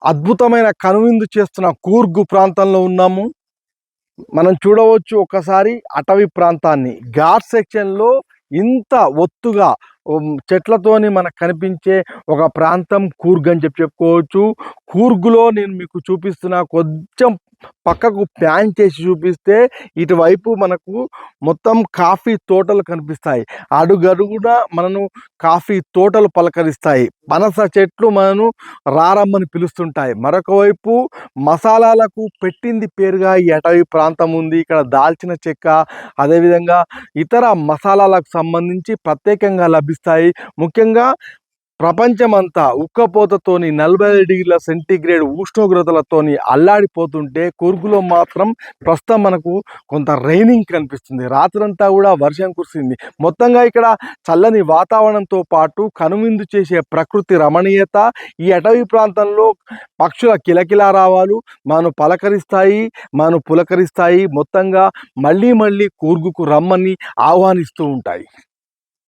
అద్భుతమైన కనువిందు చేస్తున్న కూర్గు ప్రాంతంలో ఉన్నాము. మనం చూడవచ్చు ఒకసారి అటవీ ప్రాంతాన్ని. ఘాట్ సెక్షన్‌లో ఇంత ఒత్తుగా చెట్లతోని మనకు కనిపించే ఒక ప్రాంతం కూర్గ్ అని చెప్పుకోవచ్చు. కూర్గ్‌లో నేను మీకు చూపిస్తున్న కొంచెం పక్కకు ప్యాన్ చేసి చూపిస్తే ఇటువైపు మనకు మొత్తం కాఫీ తోటలు కనిపిస్తాయి. అడుగడుగునా మనను కాఫీ తోటలు పలకరిస్తాయి. పనస చెట్లు మనను రారమ్మని పిలుస్తుంటాయి. మరొక వైపు మసాలాలకు పెట్టింది పేరుగా ఈ అటవీ ప్రాంతం ఉంది. ఇక్కడ దాల్చిన చెక్క, అదేవిధంగా ఇతర మసాలాలకు సంబంధించి ప్రత్యేకంగా లభిస్తాయి. ముఖ్యంగా ప్రపంచమంతా ఉక్కపోతతోని 45 డిగ్రీల సెంటీగ్రేడ్ ఉష్ణోగ్రతలతోని అల్లాడిపోతుంటే కూర్గులో మాత్రం ప్రస్తుతం మనకు కొంత రైనింగ్ కనిపిస్తుంది. రాత్రంతా కూడా వర్షం కురిసింది. మొత్తంగా ఇక్కడ చల్లని వాతావరణంతో పాటు కనువిందు చేసే ప్రకృతి రమణీయత, ఈ అటవీ ప్రాంతంలో పక్షుల కిలకిలారావాలు మనను పలకరిస్తాయి, మనను పులకరిస్తాయి. మొత్తంగా మళ్ళీ మళ్ళీ కూర్గుకు రమ్మని ఆహ్వానిస్తూ ఉంటాయి.